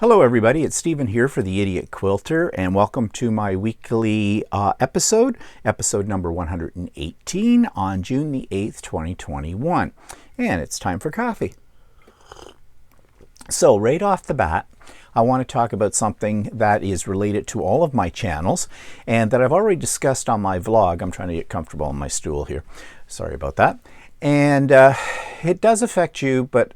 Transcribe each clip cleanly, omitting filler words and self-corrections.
Hello everybody, it's Stephen here for the Idiot Quilter, and welcome to my weekly episode number 118 on June the 8th, 2021. And it's time for coffee. So right off the bat, I want to talk about something that is related to all of my channels and that I've already discussed on my vlog. I'm trying to get comfortable on my stool here. Sorry about that. And it does affect you, but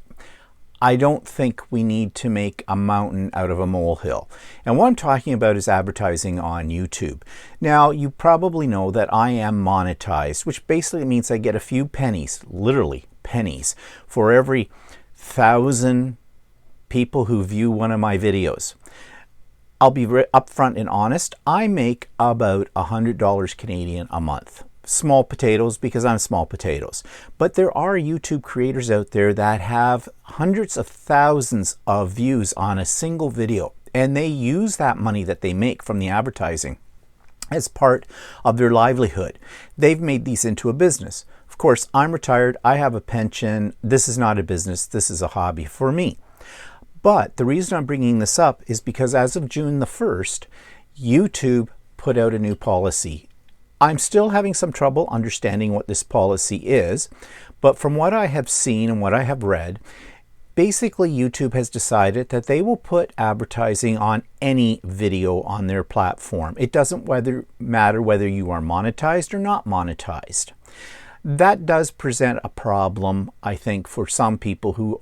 I don't think we need to make a mountain out of a molehill. And what I'm talking about is advertising on YouTube. Now, you probably know that I am monetized, which basically means I get a few pennies, literally pennies, for every 1,000 people who view one of my videos. I'll be upfront and honest, I make about $100 Canadian a month. Small potatoes, because I'm small potatoes. But there are YouTube creators out there that have hundreds of thousands of views on a single video, and they use that money that they make from the advertising as part of their livelihood. They've made these into a business. Of course, I'm retired, I have a pension. This is not a business, this is a hobby for me. But the reason I'm bringing this up is because as of June the 1st, YouTube put out a new policy. I'm still having some trouble understanding what this policy is, but from what I have seen and what I have read, basically YouTube has decided that they will put advertising on any video on their platform. It doesn't matter whether you are monetized or not monetized. That does present a problem, I think, for some people who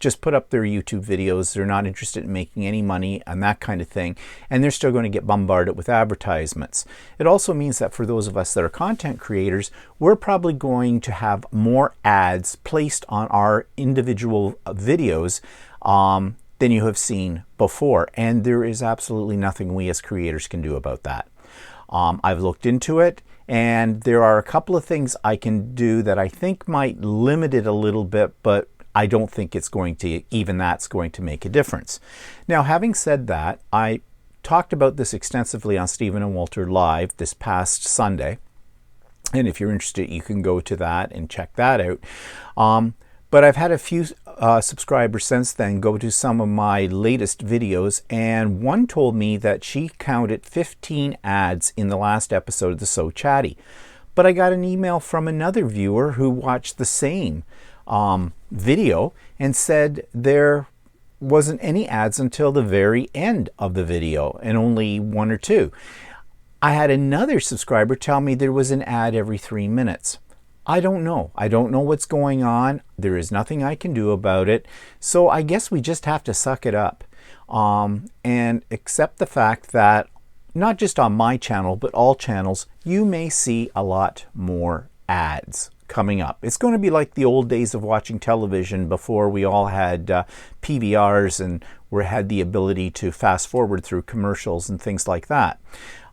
just put up their YouTube videos. They're not interested in making any money and that kind of thing, and they're still going to get bombarded with advertisements. It also means that for those of us that are content creators, we're probably going to have more ads placed on our individual videos than you have seen before, and there is absolutely nothing we as creators can do about that. I've looked into it, and there are a couple of things I can do that I think might limit it a little bit, but I don't think it's going to, even that's going to make a difference. Now, having said that, I talked about this extensively on Stephen and Walter Live this past Sunday. And if you're interested, you can go to that and check that out. But I've had a few subscribers since then go to some of my latest videos, and one told me that she counted 15 ads in the last episode of the So Chatty. But I got an email from another viewer who watched the same video and said there wasn't any ads until the very end of the video, and only one or two. I had another subscriber tell me there was an ad every 3 minutes. I don't know. I don't know what's going on. There is nothing I can do about it. So I guess we just have to suck it up and accept the fact that not just on my channel, but all channels, you may see a lot more ads coming up. It's going to be like the old days of watching television before we all had PVRs and we had the ability to fast forward through commercials and things like that.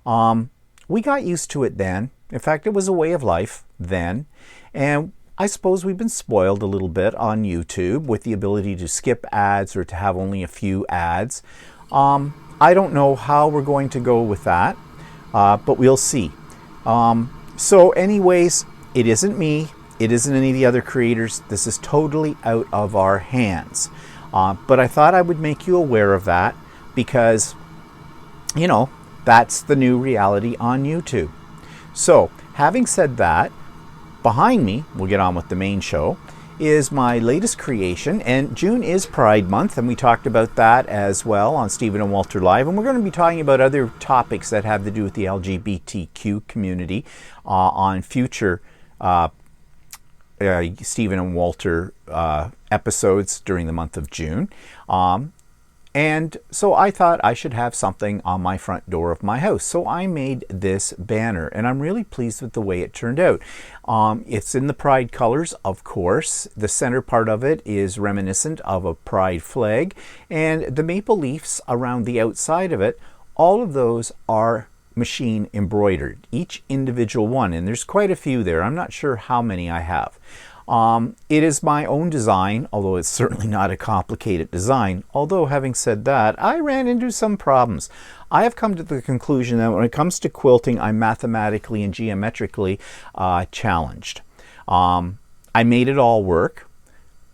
We got used to it then. In fact, it was a way of life then. And I suppose we've been spoiled a little bit on YouTube with the ability to skip ads or to have only a few ads. I don't know how we're going to go with that, but we'll see. So anyways, it isn't me, it isn't any of the other creators. This is totally out of our hands. But I thought I would make you aware of that because, that's the new reality on YouTube. So, having said that, behind me, we'll get on with the main show, is my latest creation, and June is Pride Month, and we talked about that as well on Stephen and Walter Live, and we're going to be talking about other topics that have to do with the LGBTQ community on future Stephen and Walter episodes during the month of June. And so I thought I should have something on my front door of my house. So I made this banner, and I'm really pleased with the way it turned out. It's in the Pride colors, of course. The center part of it is reminiscent of a Pride flag, and the maple leaves around the outside of it, all of those are machine embroidered, each individual one, and there's quite a few there. I'm not sure how many I have. It is my own design, although it's certainly not a complicated design. Although, having said that, I ran into some problems. I have come to the conclusion that when it comes to quilting, I'm mathematically and geometrically challenged. I made it all work.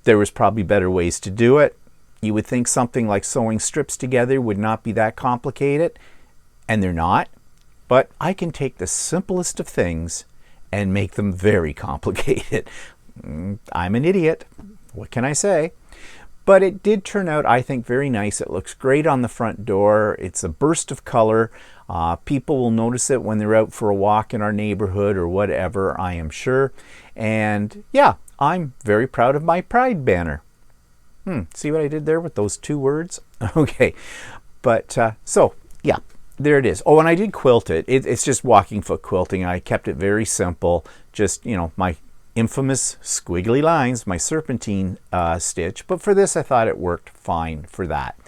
There was probably better ways to do it. You would think something like sewing strips together would not be that complicated, and they're not. But I can take the simplest of things and make them very complicated. I'm an idiot. What can I say? But it did turn out, I think, very nice. It looks great on the front door. It's a burst of color. People will notice it when they're out for a walk in our neighborhood or whatever, I am sure. And yeah, I'm very proud of my Pride banner. See what I did there with those 2 words? Okay. But so, yeah. There it is. Oh, and I did quilt it. It's just walking foot quilting. I kept it very simple. Just, you know, my infamous squiggly lines, my serpentine stitch. But for this, I thought it worked fine for that.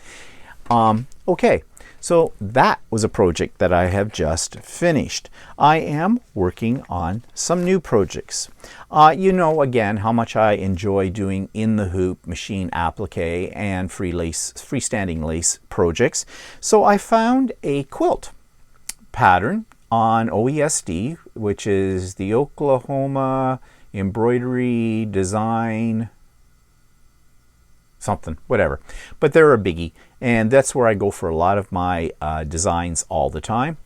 Okay, so that was a project that I have just finished. I am working on some new projects. You know, again, how much I enjoy doing in the hoop machine applique and freestanding lace projects. So I found a quilt pattern on OESD, which is the Oklahoma Embroidery Design something, whatever. But they're a biggie, and that's where I go for a lot of my designs all the time.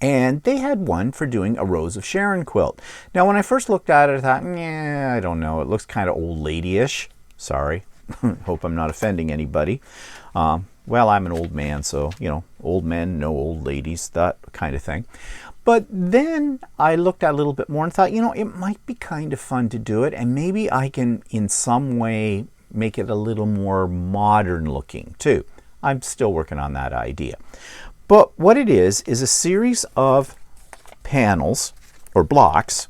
And they had one for doing a Rose of Sharon quilt. Now, when I first looked at it, I thought, yeah, I don't know. It looks kind of old lady-ish. Sorry. Hope I'm not offending anybody. Well, I'm an old man, so, you know, old men, no old ladies, that kind of thing. But then I looked at it a little bit more and thought, you know, it might be kind of fun to do it, and maybe I can, in some way, make it a little more modern looking, too. I'm still working on that idea. But what it is a series of panels or blocks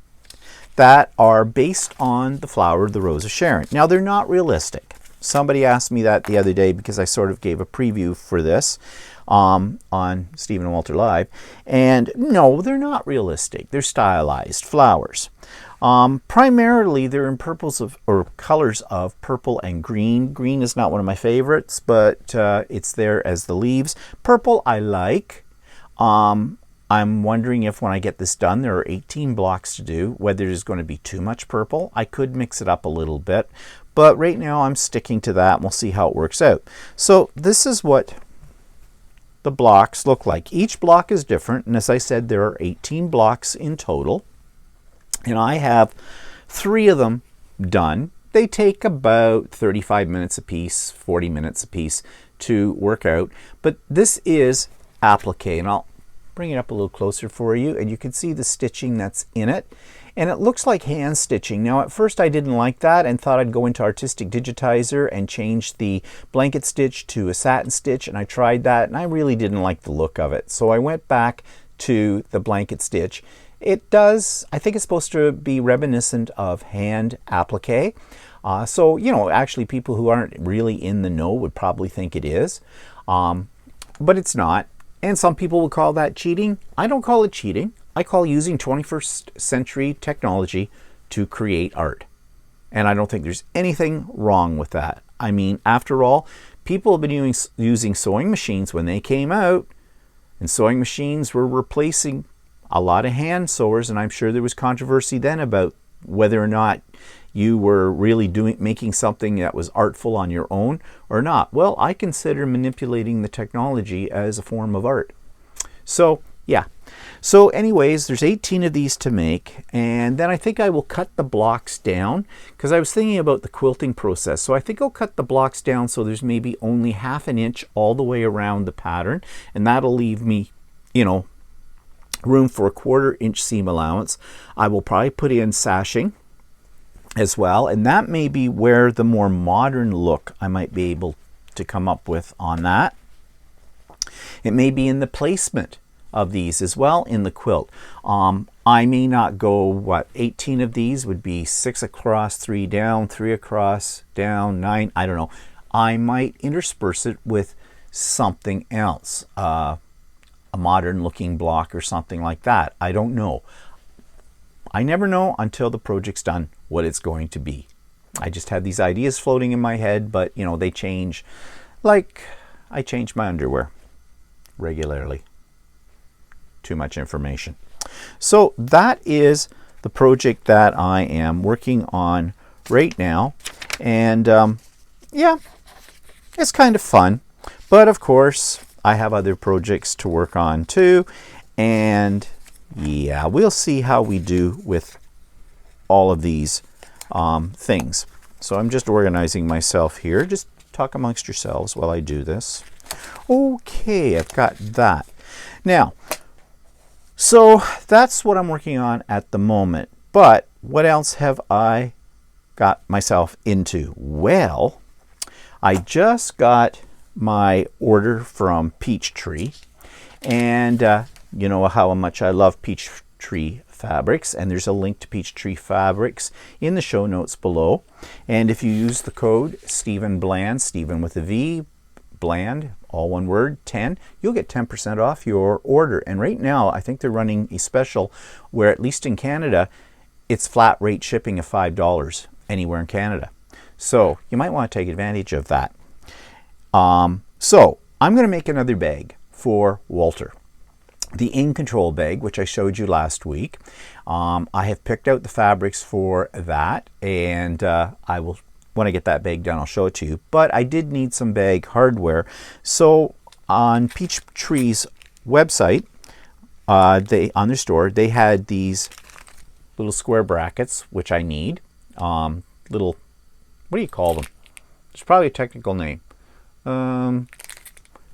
that are based on the flower of the Rose of Sharon. Now, they're not realistic. Somebody asked me that the other day because I sort of gave a preview for this on Stephen and Walter Live. And no, they're not realistic. They're stylized flowers. Primarily, they're in colors of purple and green. Green is not one of my favorites, but it's there as the leaves. Purple I like. I'm wondering if when I get this done, there are 18 blocks to do, whether there's going to be too much purple. I could mix it up a little bit, but right now I'm sticking to that, and we'll see how it works out. So this is what the blocks look like. Each block is different, and as I said, there are 18 blocks in total. And I have 3 of them done. They take about 35 minutes a piece, 40 minutes a piece to work out. But this is applique, and I'll bring it up a little closer for you, and you can see the stitching that's in it. And it looks like hand stitching. Now, at first I didn't like that and thought I'd go into Artistic Digitizer and change the blanket stitch to a satin stitch, and I tried that, and I really didn't like the look of it. So I went back to the blanket stitch. It does, I think it's supposed to be reminiscent of hand applique. So, you know, actually people who aren't really in the know would probably think it is. But it's not. And some people will call that cheating. I don't call it cheating. I call using 21st century technology to create art. And I don't think there's anything wrong with that. I mean, after all, people have been using sewing machines when they came out, and sewing machines were replacing a lot of hand sewers, and I'm sure there was controversy then about whether or not you were really making something that was artful on your own or not. Well, I consider manipulating the technology as a form of art. So, yeah. So anyways, there's 18 of these to make, and then I think I will cut the blocks down because I was thinking about the quilting process. So I think I'll cut the blocks down so there's maybe only 1/2 inch all the way around the pattern, and that'll leave me, you know, room for a 1/4 inch seam allowance. I will probably put in sashing as well, and that may be where the more modern look I might be able to come up with on that. It may be in the placement of these as well in the quilt. I may not go, 18 of these would be 6 across, 3 down, 3 across, down, 9, I don't know. I might intersperse it with something else. A modern looking block or something like that. I don't know. I never know until the project's done what it's going to be. I just had these ideas floating in my head, but you know, they change. Like I change my underwear regularly. Too much information. So that is the project that I am working on right now. And yeah, it's kind of fun. But of course, I have other projects to work on too. And yeah, we'll see how we do with all of these things. So I'm just organizing myself here. Just talk amongst yourselves while I do this. Okay, I've got that. Now, so that's what I'm working on at the moment. But what else have I got myself into? Well, I just got my order from Peachtree, and you know how much I love Peachtree fabrics, and there's a link to Peachtree fabrics in the show notes below. And if you use the code Stephen Bland, Stephen with a V, Bland, all one word, 10, you'll get 10% off your order. And right now I think they're running a special where, at least in Canada, it's flat rate shipping of $5 anywhere in Canada. So you might want to take advantage of that. So I'm going to make another bag for Walter. The In Control bag, which I showed you last week. I have picked out the fabrics for that, and I will, when I get that bag done, I'll show it to you. But I did need some bag hardware. So on Peachtree's website, on their store, they had these little square brackets, which I need. Little, what do you call them? There's probably a technical name.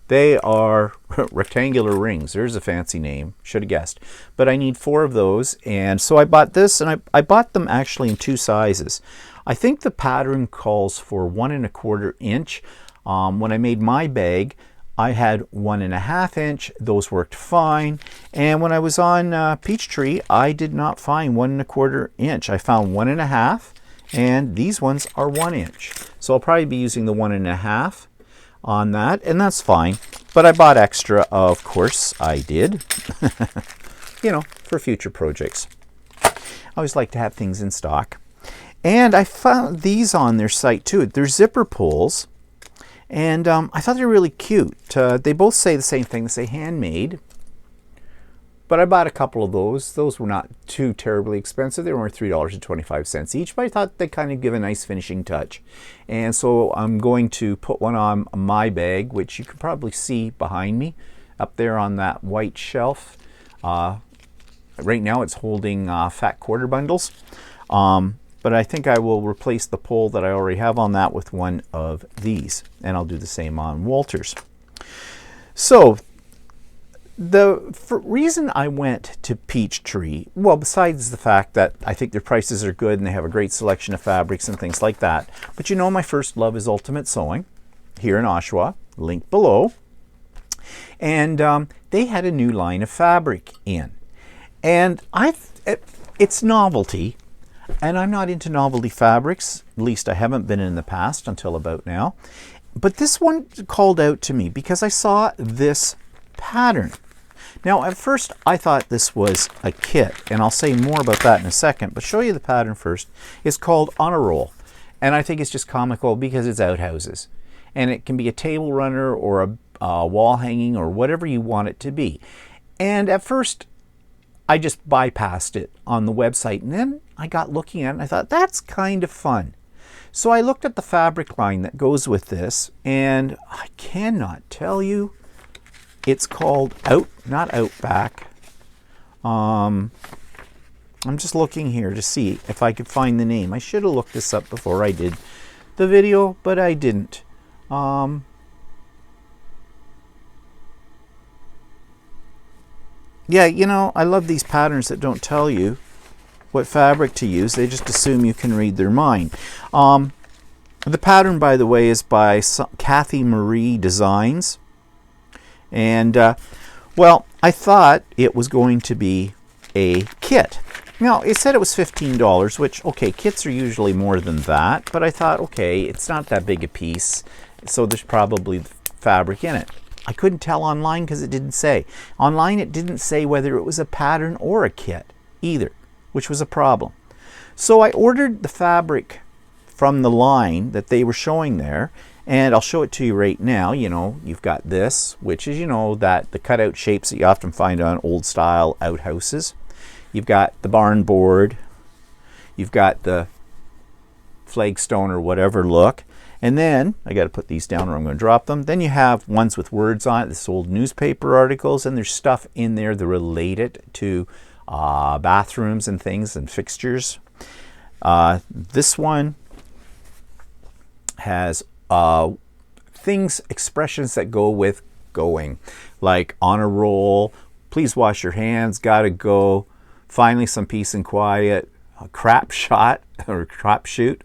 They are rectangular rings. There's a fancy name. Should have guessed. But I need 4 of those. And so I bought this, and I bought them actually in 2 sizes. I think the pattern calls for 1 1/4 inch. When I made my bag, I had 1 1/2 inch. Those worked fine. And when I was on Peachtree, I did not find 1 1/4 inch. I found 1 1/2, and these ones are 1 inch. So I'll probably be using the 1 1/2 on that, and that's fine. But I bought extra, of course I did, you know, for future projects. I always like to have things in stock. And I found these on their site too. They're zipper pulls, and I thought they were really cute. They both say the same thing. They say handmade. But I bought a couple of those. Those were not too terribly expensive. They were only $3.25 each, but I thought they kind of give a nice finishing touch. And so I'm going to put one on my bag, which you can probably see behind me up there on that white shelf. Right now it's holding fat quarter bundles. But I think I will replace the pole that I already have on that with one of these. And I'll do the same on Walter's. So the reason I went to Peachtree, well, besides the fact that I think their prices are good and they have a great selection of fabrics and things like that, but you know my first love is Ultimate Sewing here in Oshawa, link below. And they had a new line of fabric in. And it's novelty, and I'm not into novelty fabrics, at least I haven't been in the past until about now. But this one called out to me because I saw this pattern. Now at first I thought this was a kit, and I'll say more about that in a second, but show you the pattern first. It's called On a Roll, and I think it's just comical because it's outhouses, and it can be a table runner or a wall hanging or whatever you want it to be. And at first I just bypassed it on the website, and then I got looking at it and I thought that's kind of fun. So I looked at the fabric line that goes with this, and I cannot tell you. It's called not Outback. I'm just looking here to see if I could find the name. I should have looked this up before I did the video, but I didn't. Yeah, you know, I love these patterns that don't tell you what fabric to use. They just assume you can read their mind. The pattern, by the way, is by Kathy Marie Designs. And, well, I thought it was going to be a kit. Now, it said it was $15, which, okay, kits are usually more than that. But I thought, okay, it's not that big a piece, so there's probably fabric in it. I couldn't tell online because it didn't say. Online, it didn't say whether it was a pattern or a kit either, which was a problem. So I ordered the fabric from the line that they were showing there, and I'll show it to you right now. You know, you've got this, which is, you know, that the cutout shapes that you often find on old style outhouses. You've got the barn board. You've got the flagstone or whatever look. And then I got to put these down or I'm going to drop them. Then you have ones with words on it, this old newspaper articles, and there's stuff in there that relate it to bathrooms and things and fixtures. This one has things, expressions that go with going, like on a roll, please wash your hands, gotta go, finally some peace and quiet, a crap shot or crap shoot.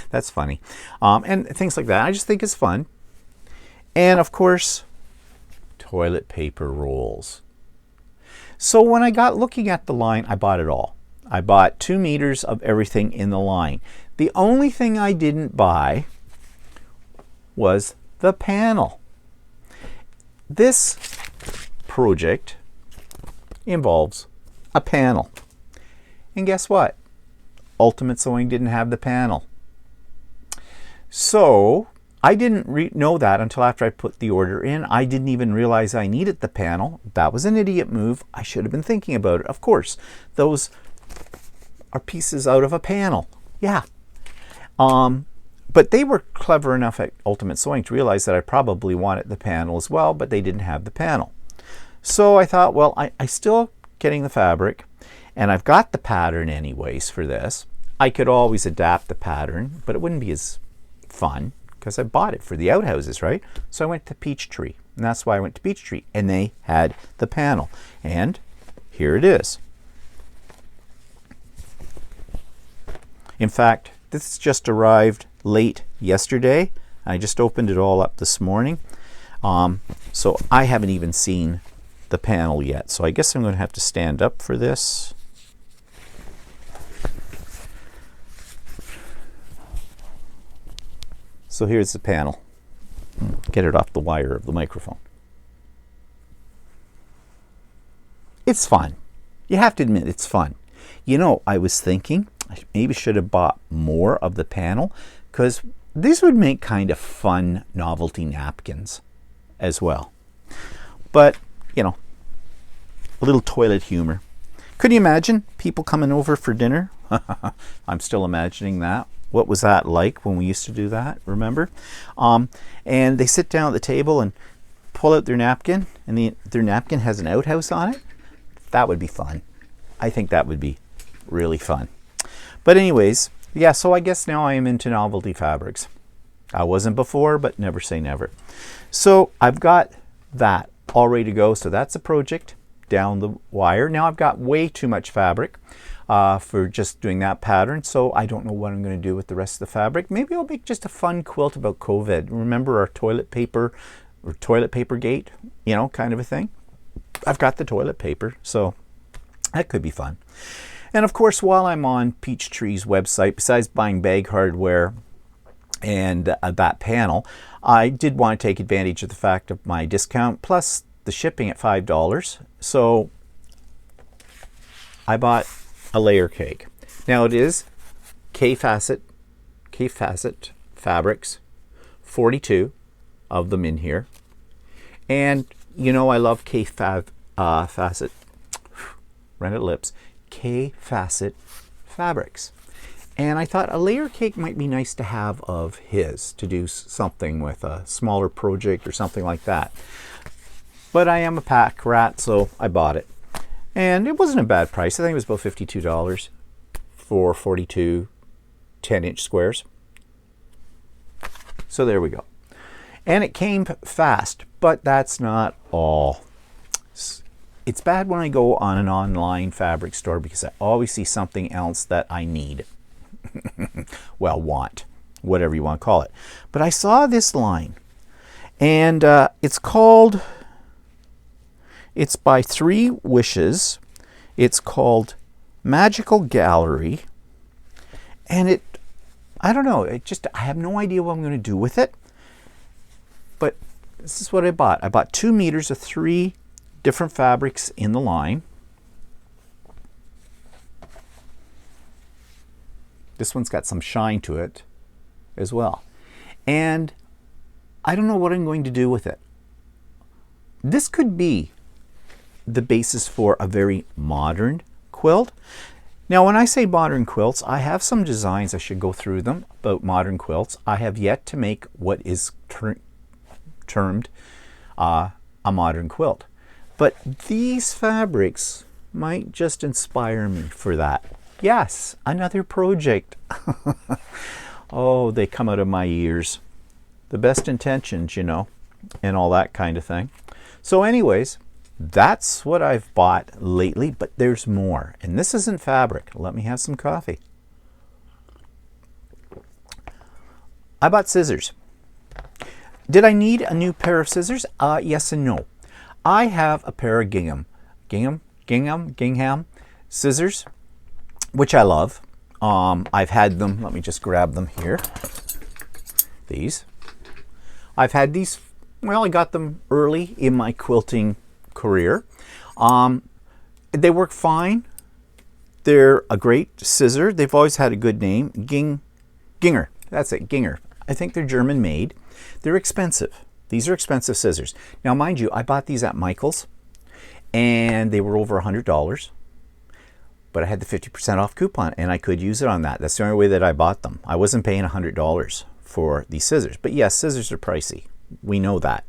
That's funny. And things like that. I just think it's fun. And of course, toilet paper rolls. So when I got looking at the line, I bought it all. I bought 2 meters of everything in the line. The only thing I didn't buy was the panel. This project involves a panel. And guess what? Ultimate Sewing didn't have the panel. So I didn't know that until after I put the order in. I didn't even realize I needed the panel. That was an idiot move. I should have been thinking about it. Of course, those are pieces out of a panel. Yeah. But they were clever enough at Ultimate Sewing to realize that I probably wanted the panel as well, but they didn't have the panel. So I thought, well, I still getting the fabric, and I've got the pattern anyways for this. I could always adapt the pattern, but it wouldn't be as fun because I bought it for the outhouses, right? So I went to Peachtree, and that's why I went to Peachtree, and they had the panel. And here it is. In fact, this just arrived late yesterday. I just opened it all up this morning. So I haven't even seen the panel yet. So I guess I'm going to have to stand up for this. So here's the panel. Get it off the wire of the microphone. It's fun. You have to admit it's fun. You know, I was thinking I maybe should have bought more of the panel because these would make kind of fun novelty napkins as well. But, you know, a little toilet humor. Could you imagine people coming over for dinner? I'm still imagining that. What was that like when we used to do that, remember? And they sit down at the table and pull out their napkin, and their napkin has an outhouse on it. That would be fun. I think that would be really fun. But anyways, yeah, so I guess now I am into novelty fabrics. I wasn't before, but never say never. So I've got that all ready to go. So that's a project down the wire. Now I've got way too much fabric for just doing that pattern, so I don't know what I'm going to do with the rest of the fabric. Maybe I'll make just a fun quilt about COVID. Remember our toilet paper or toilet paper gate, you know, kind of a thing. I've got the toilet paper, so that could be fun. And of course, while I'm on Peachtree's website, besides buying bag hardware and that panel, I did want to take advantage of the fact of my discount plus the shipping at $5. So I bought a layer cake. Now it is K-Facet fabrics, 42 of them in here. And you know I love K-Facet, ran at lips, K-Facet fabrics. And I thought a layer cake might be nice to have of his, to do something with a smaller project or something like that. But I am a pack rat, so I bought it. And it wasn't a bad price. I think it was about $52 for 42 10-inch squares. So there we go. And it came fast, but that's not all. It's bad when I go on an online fabric store because I always see something else that I need. Well, want, whatever you want to call it. But I saw this line, and it's called, it's by 3 Wishes. It's called Magical Gallery. And it, I don't know, it just, I have no idea what I'm going to do with it. But this is what I bought. I bought 2 meters of 3 different fabrics in the line. This one's got some shine to it as well. And I don't know what I'm going to do with it. This could be the basis for a very modern quilt. Now, when I say modern quilts, I have some designs. I should go through them about modern quilts. I have yet to make what is termed a modern quilt. But these fabrics might just inspire me for that. Yes, another project. Oh, they come out of my ears. The best intentions, you know, and all that kind of thing. So anyways, that's what I've bought lately, but there's more. And this isn't fabric. Let me have some coffee. I bought scissors. Did I need a new pair of scissors? Yes and no. I have a pair of gingham scissors, which I love. I've had them, let me just grab them here. These. I've had these, well, I got them early in my quilting career. They work fine. They're a great scissor. They've always had a good name. Ginger. That's it, Ginger. I think they're German made. They're expensive. These are expensive scissors. Now, mind you, I bought these at Michael's and they were over $100. But I had the 50% off coupon and I could use it on that. That's the only way that I bought them. I wasn't paying $100 for these scissors. But yes, scissors are pricey. We know that.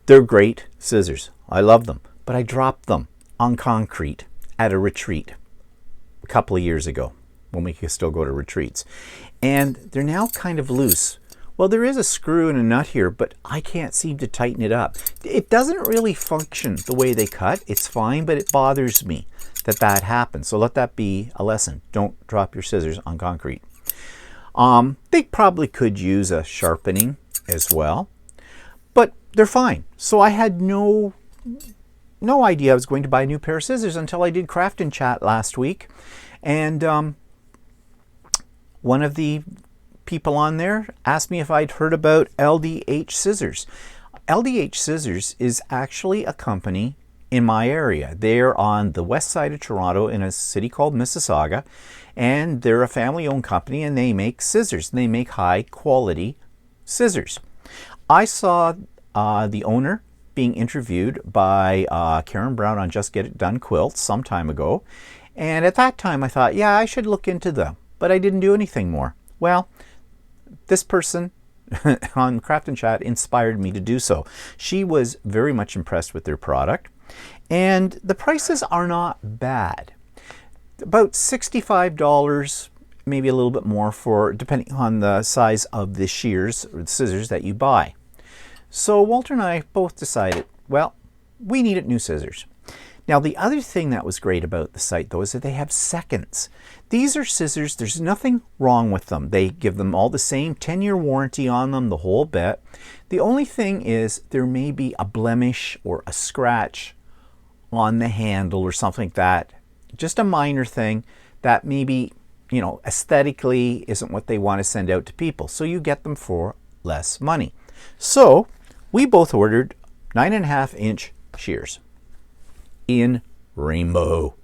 They're great scissors. I love them. But I dropped them on concrete at a retreat a couple of years ago when we could still go to retreats. And they're now kind of loose. Well, there is a screw and a nut here, but I can't seem to tighten it up. It doesn't really function the way they cut. It's fine, but it bothers me that happens. So let that be a lesson. Don't drop your scissors on concrete. They probably could use a sharpening as well, but they're fine. So I had no idea I was going to buy a new pair of scissors until I did Craft and Chat last week. And one of the people on there asked me if I'd heard about LDH Scissors. LDH Scissors is actually a company in my area. They're on the west side of Toronto in a city called Mississauga, and they're a family-owned company and they make scissors. They make high-quality scissors. I saw the owner being interviewed by Karen Brown on Just Get It Done Quilts some time ago, and at that time I thought, yeah, I should look into them, but I didn't do anything more. Well, this person on Craft and Chat inspired me to do so. She was very much impressed with their product, and the prices are not bad. About $65, maybe a little bit more for depending on the size of the shears or the scissors that you buy. So Walter and I both decided, well, we needed new scissors. Now, the other thing that was great about the site, though, is that they have seconds. These are scissors. There's nothing wrong with them. They give them all the same 10-year warranty on them, the whole bit. The only thing is there may be a blemish or a scratch on the handle or something like that. Just a minor thing that maybe, you know, aesthetically isn't what they want to send out to people. So you get them for less money. So we both ordered 9.5-inch shears in rainbow.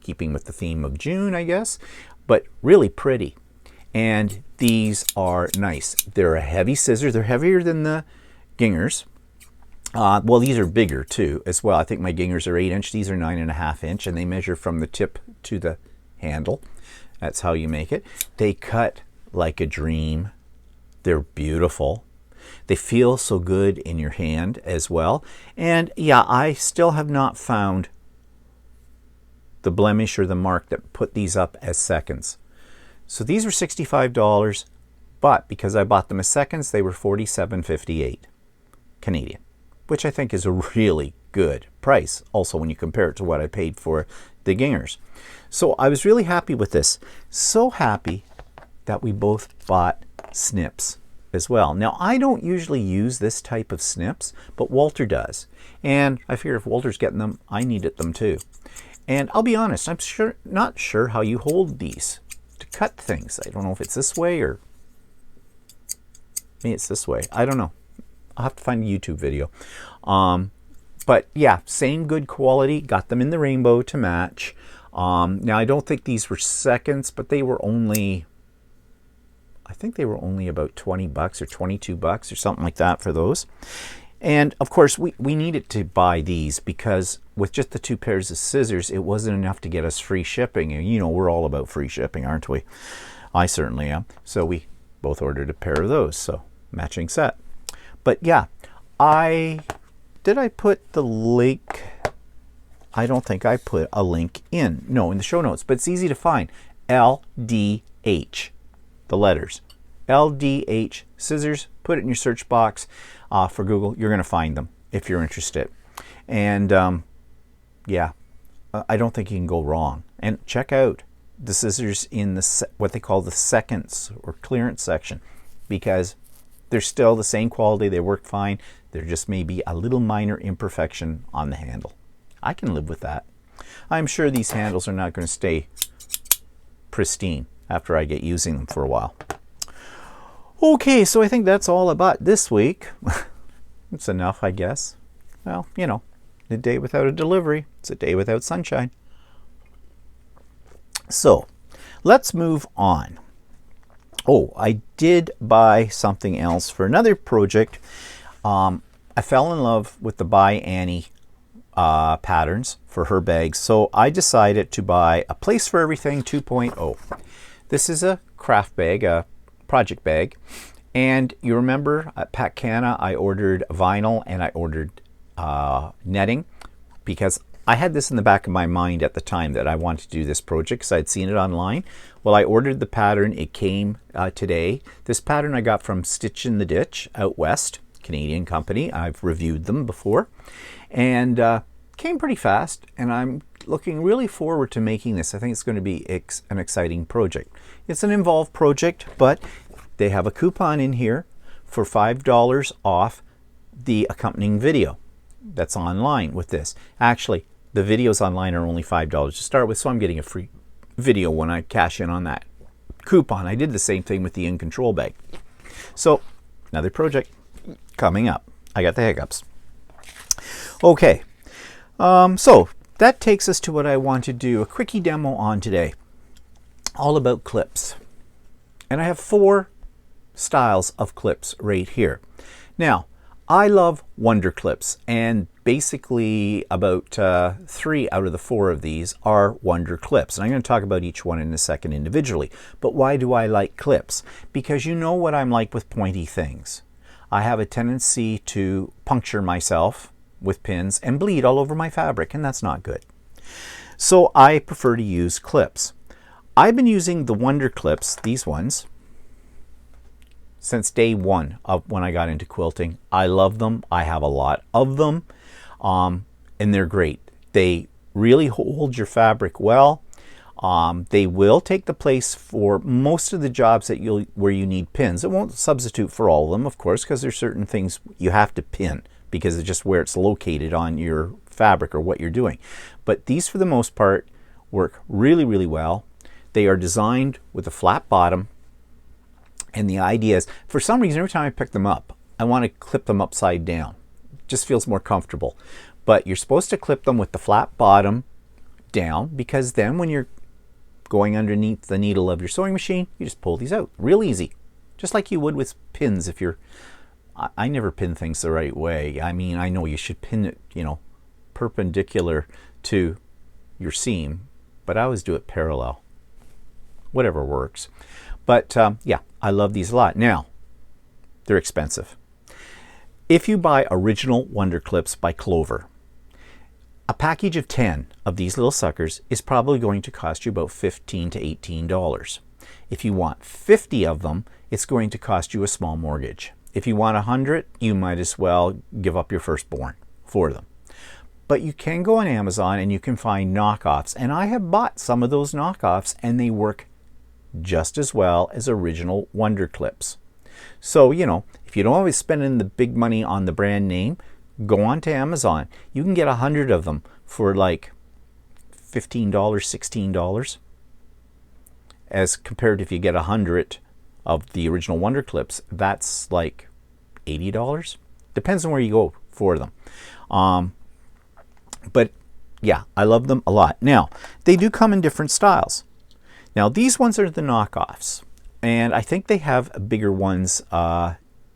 Keeping with the theme of June, I guess, but really pretty. And these are nice. They're a heavy scissor. They're heavier than the Gingers. Well, these are bigger too as well. I think my Gingers are 8-inch. These are 9.5-inch, and they measure from the tip to the handle. That's how you make it. They cut like a dream. They're beautiful. They feel so good in your hand as well. And yeah, I still have not found the blemish or the mark that put these up as seconds. So these were $65, but because I bought them as seconds, they were $47.58 Canadian, which I think is a really good price. Also, when you compare it to what I paid for the Gingers. So I was really happy with this. So happy that we both bought snips as well. Now, I don't usually use this type of snips, but Walter does. And I figure if Walter's getting them, I needed them too. And I'll be honest, I'm not sure how you hold these to cut things. I don't know if it's this way or maybe it's this way. I don't know. I'll have to find a YouTube video. But yeah, same good quality. Got them in the rainbow to match. Now, I don't think these were seconds, but they were only, I think they were only about $20 or $22 or something like that for those. And of course, we needed to buy these because with just the 2 pairs of scissors, it wasn't enough to get us free shipping. And you know, we're all about free shipping, aren't we? I certainly am. So we both ordered a pair of those, so matching set. But yeah, did I put the link? I don't think I put a link in. No, in the show notes, but it's easy to find. LDH, the letters. LDH Scissors, put it in your search box for Google. You're going to find them if you're interested. And yeah, I don't think you can go wrong. And check out the scissors in the what they call the seconds or clearance section, because they're still the same quality. They work fine. There just may be a little minor imperfection on the handle. I can live with that. I'm sure these handles are not going to stay pristine after I get using them for a while. Okay, so I think that's all about this week. It's enough, I guess. Well, you know, a day without a delivery, it's a day without sunshine. So, let's move on. Oh, I did buy something else for another project. I fell in love with the By Annie patterns for her bags, so I decided to buy a Place for Everything 2.0. This is a craft bag, a project bag, and you remember at Pat Canna I ordered vinyl and I ordered netting because I had this in the back of my mind at the time that I wanted to do this project because I'd seen it online. Well, I ordered the pattern. It came today. This pattern I got from Stitch in the Ditch out west, Canadian company. I've reviewed them before, and came pretty fast, and I'm looking really forward to making this. I think it's going to be an exciting project. It's an involved project, but they have a coupon in here for $5 off the accompanying video that's online with this. Actually, the videos online are only $5 to start with, so I'm getting a free video when I cash in on that coupon. I did the same thing with the In Control bag. So, another project coming up. I got the hiccups. Okay, so that takes us to what I want to do a quickie demo on today. All about clips. And I have 4 styles of clips right here. Now, I love Wonder Clips, and basically about 3 out of the 4 of these are Wonder Clips. And I'm going to talk about each one in a second individually. But why do I like clips? Because you know what I'm like with pointy things. I have a tendency to puncture myself with pins and bleed all over my fabric, and that's not good. So I prefer to use clips. I've been using the Wonder Clips, these ones, since day one of when I got into quilting. I love them. I have a lot of them, and they're great. They really hold your fabric well. They will take the place for most of the jobs that where you need pins. It won't substitute for all of them, of course, because there's certain things you have to pin because it's just where it's located on your fabric or what you're doing. But these, for the most part, work really, really well. They are designed with a flat bottom, and the idea is, for some reason, every time I pick them up, I want to clip them upside down. It just feels more comfortable. But you're supposed to clip them with the flat bottom down, because then when you're going underneath the needle of your sewing machine, you just pull these out. Real easy. Just like you would with pins if you're... I never pin things the right way. I mean, I know you should pin it, you know, perpendicular to your seam, but I always do it parallel. Whatever works. But yeah, I love these a lot. Now, they're expensive. If you buy original Wonder Clips by Clover, a package of 10 of these little suckers is probably going to cost you about $15 to $18. If you want 50 of them, it's going to cost you a small mortgage. If you want 100, you might as well give up your firstborn for them. But you can go on Amazon and you can find knockoffs. And I have bought some of those knockoffs, and they work just as well as original Wonder Clips. So, you know, if you don't always spend the big money on the brand name, go on to Amazon. You can get 100 of them for like $15, $16. As compared to if you get 100 of the original Wonder Clips, that's like $80. Depends on where you go for them. But yeah, I love them a lot. Now, they do come in different styles. Now, these ones are the knockoffs, and I think they have bigger ones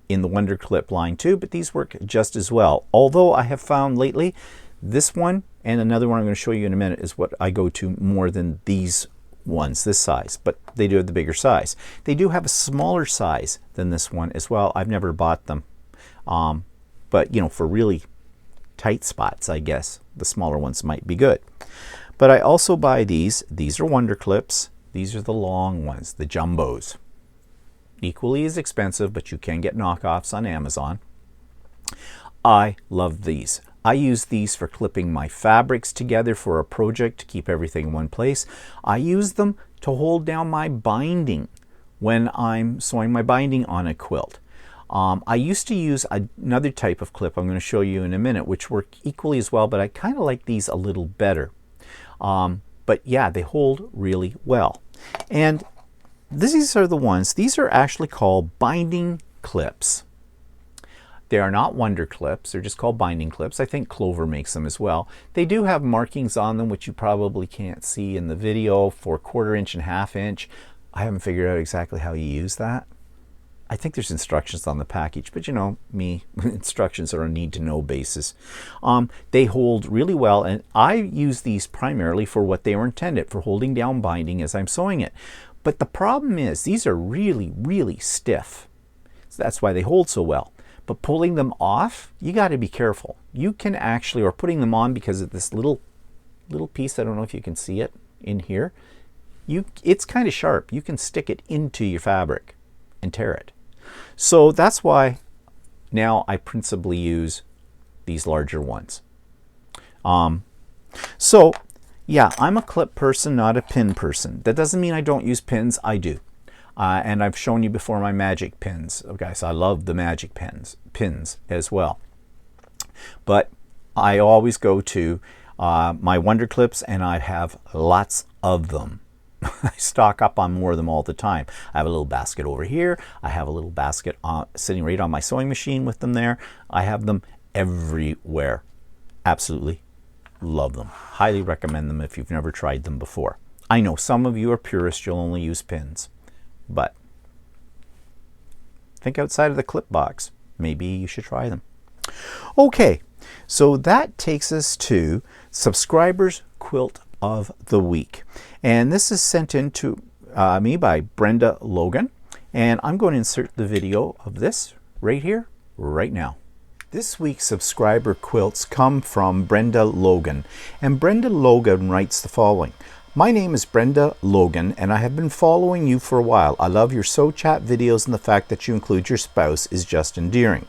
in the Wonder Clip line too, but these work just as well. Although I have found lately this one and another one I'm going to show you in a minute is what I go to more than these ones, this size, but they do have the bigger size. They do have a smaller size than this one as well. I've never bought them, but you know, for really tight spots, I guess the smaller ones might be good. But I also buy these. These are Wonder Clips. These are the long ones, the jumbos. Equally as expensive, but you can get knockoffs on Amazon. I love these. I use these for clipping my fabrics together for a project to keep everything in one place. I use them to hold down my binding when I'm sewing my binding on a quilt. I used to use another type of clip I'm going to show you in a minute, which work equally as well, but I kind of like these a little better. But yeah, they hold really well. And these are the ones, these are actually called binding clips. They are not Wonder Clips, they're just called binding clips. I think Clover makes them as well. They do have markings on them, which you probably can't see in the video, for 1/4 inch and 1/2 inch. I haven't figured out exactly how you use that. I think there's instructions on the package, but you know me, instructions are a need-to-know basis. They hold really well, and I use these primarily for what they were intended, for holding down binding as I'm sewing it. But the problem is, these are really, really stiff. So that's why they hold so well. But pulling them off, you got to be careful. You can actually, or putting them on because of this little piece, I don't know if you can see it in here, it's kind of sharp. You can stick it into your fabric and tear it. So that's why now I principally use these larger ones. So yeah, I'm a clip person, not a pin person. That doesn't mean I don't use pins. I do. And I've shown you before my magic pins. Okay, so I love the magic pins as well. But I always go to my Wonder Clips, and I have lots of them. I stock up on more of them all the time. I have a little basket over here. I have a little basket sitting right on my sewing machine with them there. I have them everywhere. Absolutely love them. Highly recommend them if you've never tried them before. I know some of you are purists, you'll only use pins. But think outside of the clip box. Maybe you should try them. Okay, so that takes us to Subscribers Quilt of the Week. And this is sent in to me by Brenda Logan. And I'm going to insert the video of this right here, right now. This week's subscriber quilts come from Brenda Logan. And Brenda Logan writes the following. My name is Brenda Logan, and I have been following you for a while. I love your Sew Chat videos, and the fact that you include your spouse is just endearing.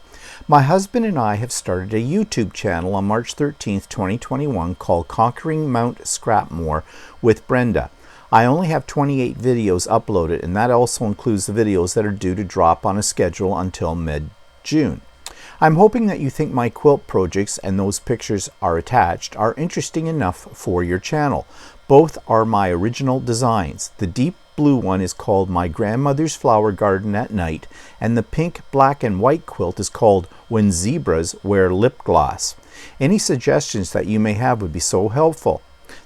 My husband and I have started a YouTube channel on March 13th, 2021 called Conquering Mount Scrapmore with Brenda. I only have 28 videos uploaded, and that also includes the videos that are due to drop on a schedule until mid-June. I'm hoping that you think my quilt projects, and those pictures are attached, are interesting enough for your channel. Both are my original designs. The deep blue one is called My Grandmother's Flower Garden at Night, and the pink, black, and white quilt is called When Zebras Wear Lip Gloss. Any suggestions that you may have would be so helpful.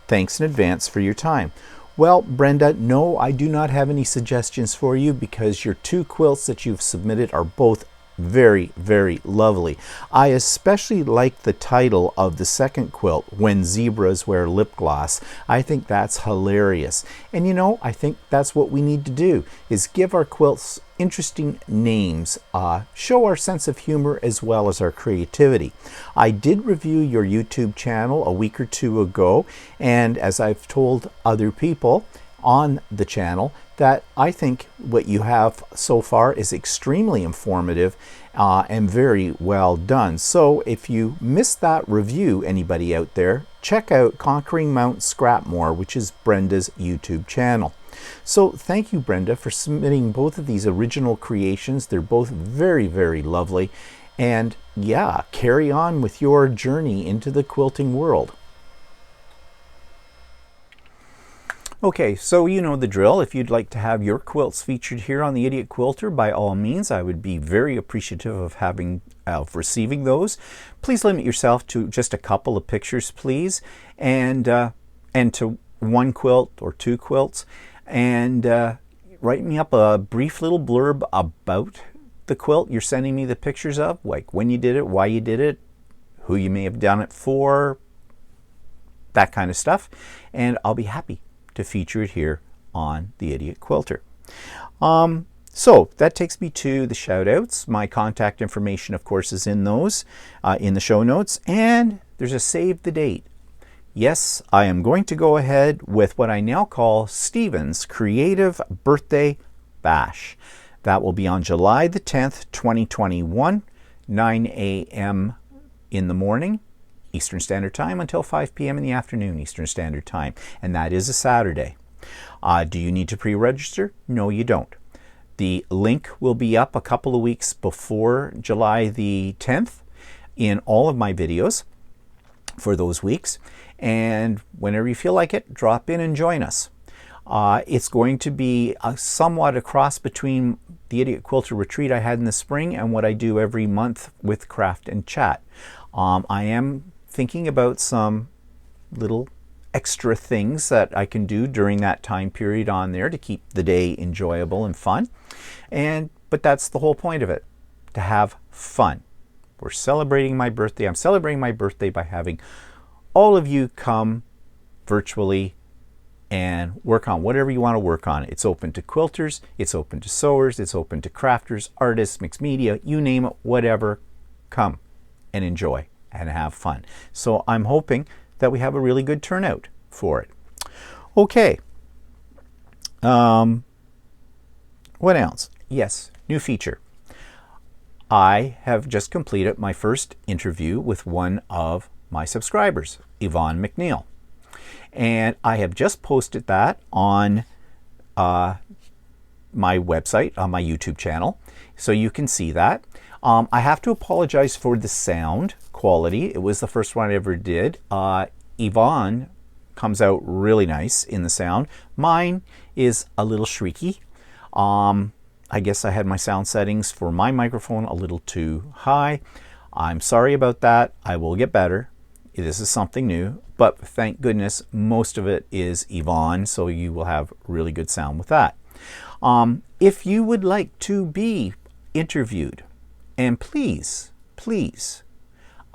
Thanks in advance for your time. Well, Brenda, no, I do not have any suggestions for you because your 2 quilts that you've submitted are both very, very lovely. I especially like the title of the second quilt, When Zebras Wear Lip Gloss. I think that's hilarious. And you know, I think that's what we need to do, is give our quilts interesting names, show our sense of humor as well as our creativity. I did review your YouTube channel a week or 2 ago, and as I've told other people on the channel, that I think what you have so far is extremely informative and very well done. So if you missed that review, anybody out there, check out Conquering Mount Scrapmore, which is Brenda's YouTube channel. So thank you, Brenda, for submitting both of these original creations. They're both very, very lovely. And yeah, carry on with your journey into the quilting world. Okay, so you know the drill. If you'd like to have your quilts featured here on the Idiot Quilter, by all means, I would be very appreciative of receiving those. Please limit yourself to just a couple of pictures, please, and to 1 quilt or 2 quilts, and write me up a brief little blurb about the quilt you're sending me the pictures of, like when you did it, why you did it, who you may have done it for, that kind of stuff, and I'll be happy to feature it here on the Idiot Quilter. So that takes me to the shout-outs. My contact information, of course, is in those, in the show notes, and there's a save the date. Yes, I am going to go ahead with what I now call Stephen's Creative Birthday Bash. That will be on July the 10th, 2021, 9 a.m. in the morning, Eastern Standard Time, until 5 p.m. in the afternoon, Eastern Standard Time. And that is a Saturday. Do you need to pre-register? No, you don't. The link will be up a couple of weeks before July the 10th in all of my videos for those weeks. And whenever you feel like it, drop in and join us. It's going to be somewhat a cross between the Idiot Quilter Retreat I had in the spring and what I do every month with Craft and Chat. I am thinking about some little extra things that I can do during that time period on there to keep the day enjoyable and fun. But that's the whole point of it, to have fun. We're celebrating my birthday. I'm celebrating my birthday by having all of you come virtually and work on whatever you want to work on. It's open to quilters, it's open to sewers, it's open to crafters, artists, mixed media, you name it, whatever. Come and enjoy and have fun. So I'm hoping that we have a really good turnout for it. Okay. What else? Yes, new feature. I have just completed my first interview with one of my subscribers, Yvonne McNeill. And I have just posted that on my website, on my YouTube channel, so you can see that. I have to apologize for the sound quality. It was the first one I ever did. Yvonne comes out really nice in the sound. Mine is a little shrieky. I guess I had my sound settings for my microphone a little too high. I'm sorry about that. I will get better. This is something new, but thank goodness most of it is Yvonne, so you will have really good sound with that. If you would like to be interviewed, and please,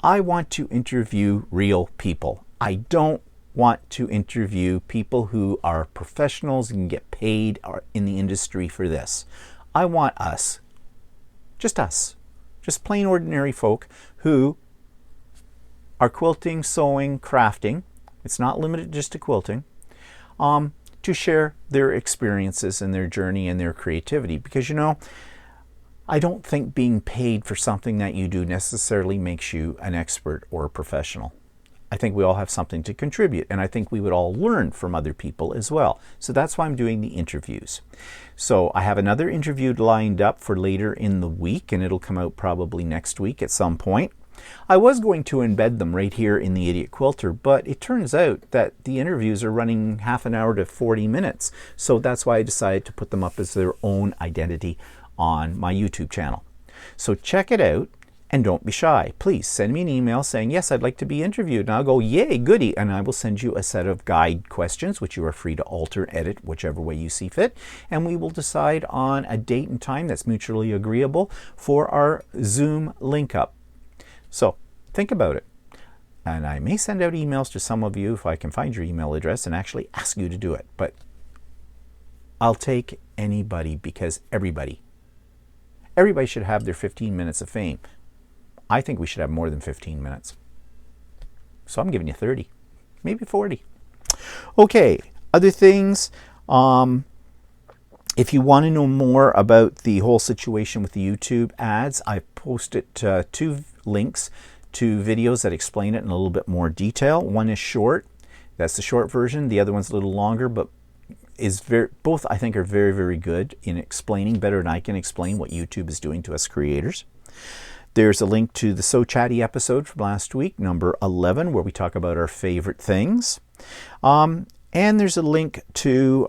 I want to interview real people. I don't want to interview people who are professionals and get paid in the industry for this. I want us, just plain ordinary folk who are quilting, sewing, crafting. It's not limited just to quilting, to share their experiences and their journey and their creativity. Because, you know, I don't think being paid for something that you do necessarily makes you an expert or a professional. I think we all have something to contribute, and I think we would all learn from other people as well. So that's why I'm doing the interviews. So I have another interview lined up for later in the week, and it'll come out probably next week at some point. I was going to embed them right here in the Idiot Quilter, but it turns out that the interviews are running half an hour to 40 minutes. So that's why I decided to put them up as their own identity on my YouTube channel. So check it out and don't be shy. Please send me an email saying, yes, I'd like to be interviewed. And I'll go, yay, goody. And I will send you a set of guide questions, which you are free to alter, edit, whichever way you see fit. And we will decide on a date and time that's mutually agreeable for our Zoom link up. So think about it. And I may send out emails to some of you if I can find your email address and actually ask you to do it. But I'll take anybody, because everybody should have their 15 minutes of fame. I think we should have more than 15 minutes. So I'm giving you 30, maybe 40. Okay, other things. If you want to know more about the whole situation with the YouTube ads, I've posted 2 links to videos that explain it in a little bit more detail. One is short. That's the short version. The other one's a little longer, but both I think are very, very good in explaining, better than I can explain, what YouTube is doing to us creators. There's a link to the So Chatty episode from last week, number 11, where we talk about our favorite things. And there's a link to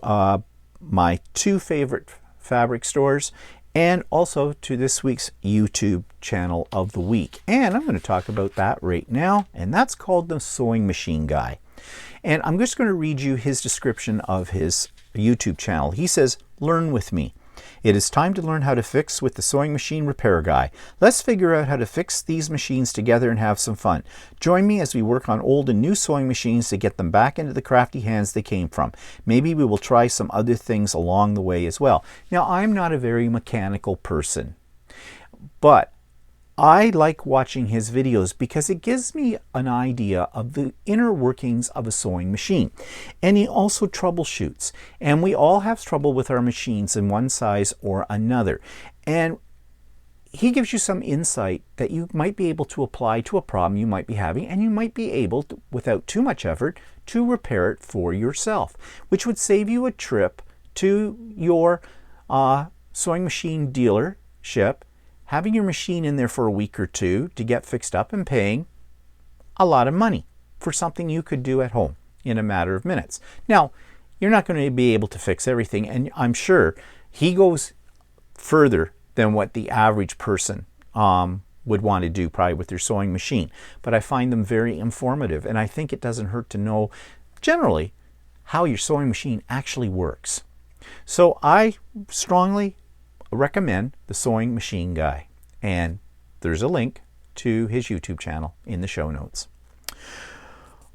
my 2 favorite fabric stores, and also to this week's YouTube channel of the week. And I'm going to talk about that right now, and that's called The Sewing Machine Guy. And I'm just going to read you his description of his YouTube channel. He says, learn with me. It is time to learn how to fix with the Sewing Machine Repair Guy. Let's figure out how to fix these machines together and have some fun. Join me as we work on old and new sewing machines to get them back into the crafty hands they came from. Maybe we will try some other things along the way as well. Now, I'm not a very mechanical person, but I like watching his videos because it gives me an idea of the inner workings of a sewing machine. And he also troubleshoots. And we all have trouble with our machines in one size or another. And he gives you some insight that you might be able to apply to a problem you might be having, and you might be able to, without too much effort, to repair it for yourself, which would save you a trip to your sewing machine dealership, having your machine in there for a week or two to get fixed up, and paying a lot of money for something you could do at home in a matter of minutes. Now, you're not going to be able to fix everything, and I'm sure he goes further than what the average person would want to do probably with their sewing machine. But I find them very informative, and I think it doesn't hurt to know generally how your sewing machine actually works. So I strongly recommend the Sewing Machine Guy, and there's a link to his YouTube channel in the show notes.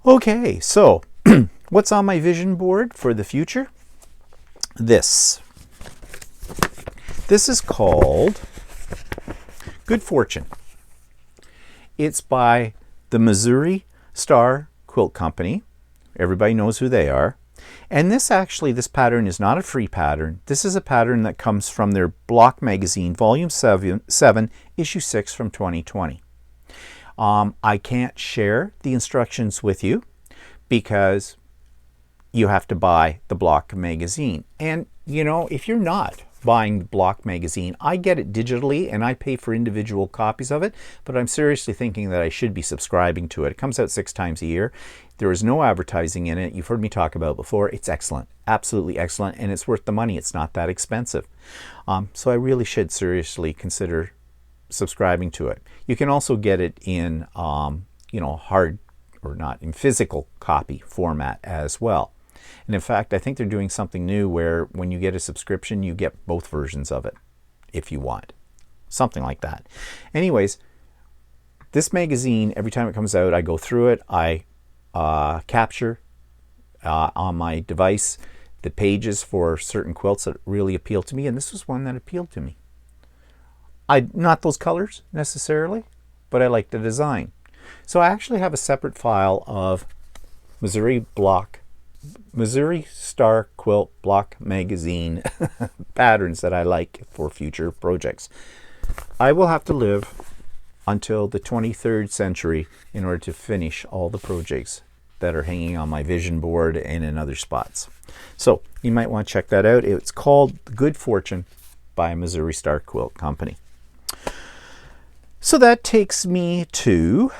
Okay, so what's on my vision board for the future? This is called Good Fortune. It's by the Missouri Star Quilt Company. Everybody knows who they are. And this pattern is not a free pattern. This is a pattern that comes from their Block Magazine, Volume 7, Issue 6 from 2020. I can't share the instructions with you because you have to buy the Block Magazine. And, you know, if you're not buying the Block Magazine, I get it digitally and I pay for individual copies of it, but I'm seriously thinking that I should be subscribing to it. It comes out 6 times a year. There is no advertising in it. You've heard me talk about it before. It's excellent, absolutely excellent, and it's worth the money. It's not that expensive. So I really should seriously consider subscribing to it. You can also get it in, hard or not, in physical copy format as well. And in fact, I think they're doing something new where when you get a subscription, you get both versions of it if you want. Something like that. Anyways, this magazine, every time it comes out, I go through it. I capture on my device the pages for certain quilts that really appeal to me, and this was one that appealed to me. Not those colors necessarily, but I like the design. So I actually have a separate file of Missouri Star Quilt Block Magazine patterns that I like for future projects. I will have to live until the 23rd century in order to finish all the projects that are hanging on my vision board and in other spots. So you might want to check that out. It's called Good Fortune by Missouri Star Quilt Company. So that takes me to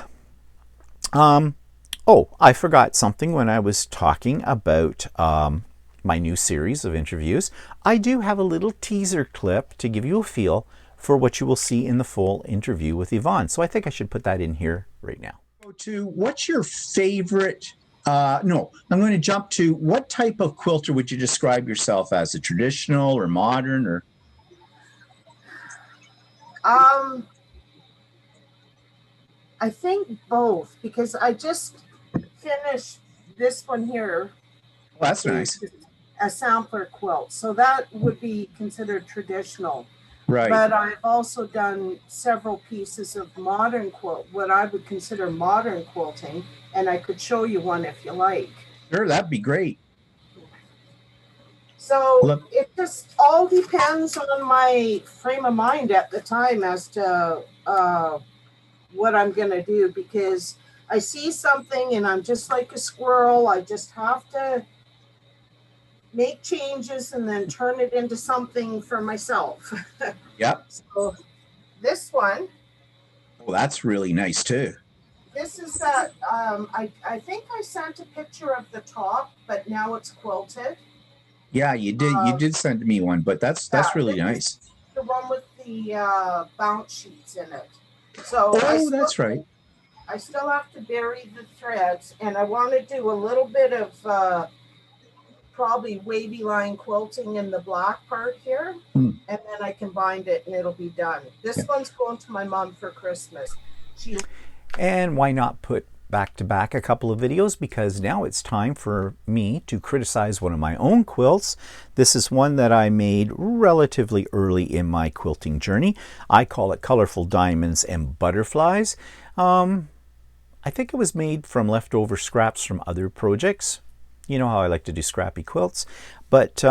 I forgot something when I was talking about my new series of interviews. I do have a little teaser clip to give you a feel for what you will see in the full interview with Yvonne. So I think I should put that in here right now. To what's your favorite, I'm going to jump to what type of quilter would you describe yourself as? A traditional or modern or? I think both, because I just finished this one here. Well, that's nice. A sampler quilt. So that would be considered traditional. Right. But I've also done several pieces of modern quilt, what I would consider modern quilting, and I could show you one if you like. Sure, that'd be great. So it just all depends on my frame of mind at the time as to what I'm going to do, because I see something and I'm just like a squirrel. I just have to make changes and then turn it into something for myself. Yep. So this one. Oh, that's really nice too. This is that, I think I sent a picture of the top, but now it's quilted. Yeah, you did. You did send me one, but that's really nice. The one with the bounce sheets in it. So that's right. I still have to bury the threads, and I want to do a little bit of probably wavy line quilting in the black part here, and then I can bind it and it'll be done. This one's going to my mom for Christmas. And why not put back to back a couple of videos, because now it's time for me to criticize one of my own quilts. This is one that I made relatively early in my quilting journey. I call it Colorful Diamonds and Butterflies. I think it was made from leftover scraps from other projects. You know how I like to do scrappy quilts. But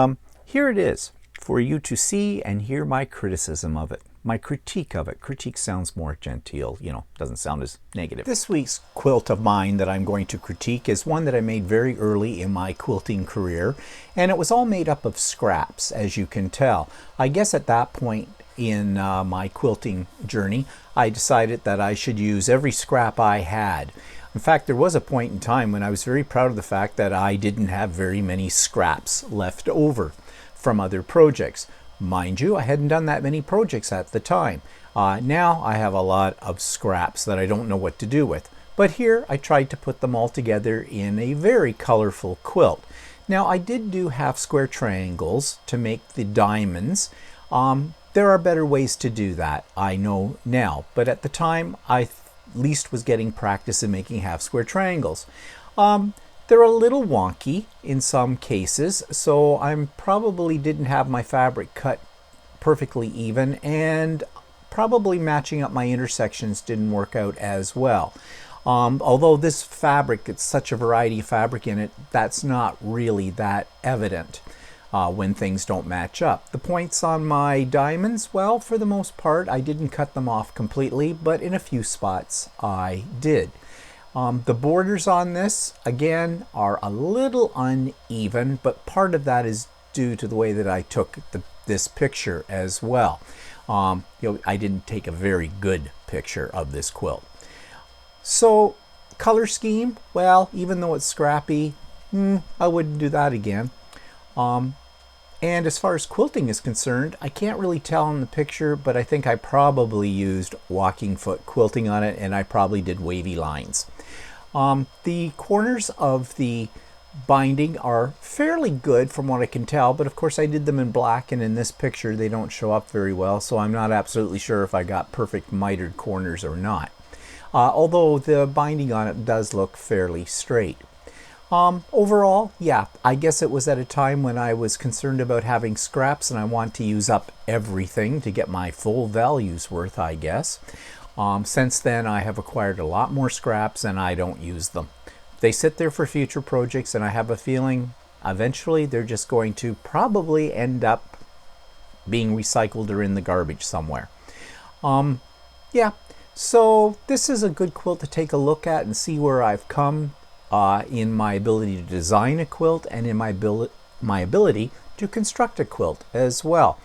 here it is for you to see and hear my criticism of it. My critique of it. Critique sounds more genteel, you know, doesn't sound as negative. This week's quilt of mine that I'm going to critique is one that I made very early in my quilting career, and it was all made up of scraps, as you can tell. I guess at that point in my quilting journey, I decided that I should use every scrap I had. In fact, there was a point in time when I was very proud of the fact that I didn't have very many scraps left over from other projects. Mind you, I hadn't done that many projects at the time. Now I have a lot of scraps that I don't know what to do with. But here I tried to put them all together in a very colorful quilt. Now I did do half square triangles to make the diamonds. There are better ways to do that, I know now. But at the time, I at least was getting practice in making half square triangles. They're a little wonky in some cases, so I probably didn't have my fabric cut perfectly even, and probably matching up my intersections didn't work out as well. Although this fabric, it's such a variety of fabric in it, that's not really that evident when things don't match up. The points on my diamonds, well, for the most part, I didn't cut them off completely, but in a few spots I did. The borders on this, again, are a little uneven, but part of that is due to the way that I took this picture as well. You know, I didn't take a very good picture of this quilt. So, color scheme, well, even though it's scrappy, I wouldn't do that again. And as far as quilting is concerned, I can't really tell in the picture, but I think I probably used walking foot quilting on it, and I probably did wavy lines. The corners of the binding are fairly good from what I can tell, but of course I did them in black, and in this picture they don't show up very well, so I'm not absolutely sure if I got perfect mitered corners or not. Although the binding on it does look fairly straight. Overall, yeah, I guess it was at a time when I was concerned about having scraps and I want to use up everything to get my full value's worth, I guess. Since then, I have acquired a lot more scraps and I don't use them. They sit there for future projects, and I have a feeling eventually they're just going to probably end up being recycled or in the garbage somewhere. Yeah, so this is a good quilt to take a look at and see where I've come in my ability to design a quilt and in my ability to construct a quilt as well.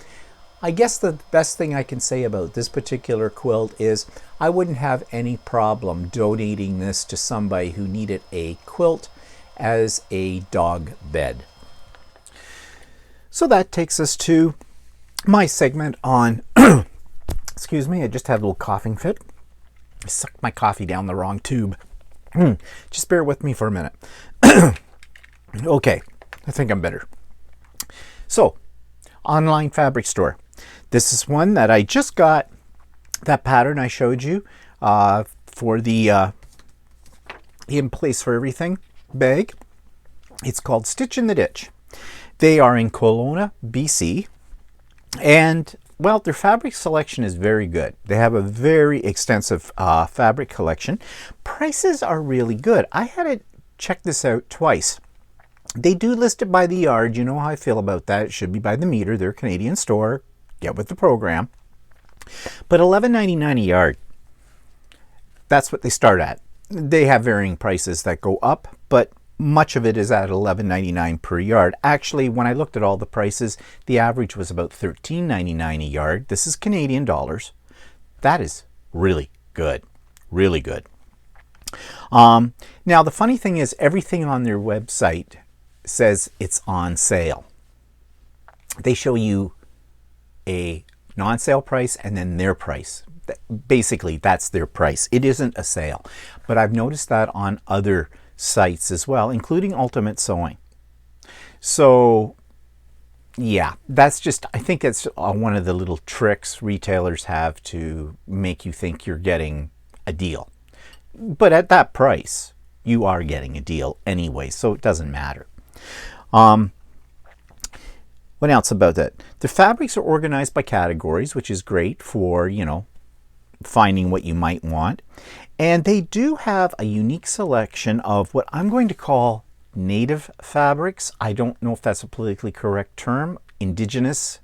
I guess the best thing I can say about this particular quilt is I wouldn't have any problem donating this to somebody who needed a quilt as a dog bed. So that takes us to my segment on, excuse me, I just had a little coughing fit. I sucked my coffee down the wrong tube. Just bear with me for a minute. Okay, I think I'm better. So, online fabric store. This is one that I just got, that pattern I showed you for the In Place for Everything bag. It's called Stitch in the Ditch. They are in Kelowna, BC, and well, their fabric selection is very good. They have a very extensive fabric collection. Prices are really good. I had to check this out twice. They do list it by the yard. You know how I feel about that. It should be by the meter. They're a Canadian store. Get with the program. But $11.99 a yard. That's what they start at. They have varying prices that go up, but much of it is at $11.99 per yard. Actually, when I looked at all the prices, the average was about $13.99 a yard. This is Canadian dollars. That is really good. Really good. Now, the funny thing is, everything on their website says it's on sale. They show you a non-sale price and then their price. Basically, that's their price. It isn't a sale. But I've noticed that on other sites as well, including Ultimate Sewing. So yeah, that's just, I think it's one of the little tricks retailers have to make you think you're getting a deal. But at that price, you are getting a deal anyway, so it doesn't matter. What else about that? The fabrics are organized by categories, which is great for, you know, finding what you might want. And they do have a unique selection of what I'm going to call native fabrics. I don't know if that's a politically correct term. Indigenous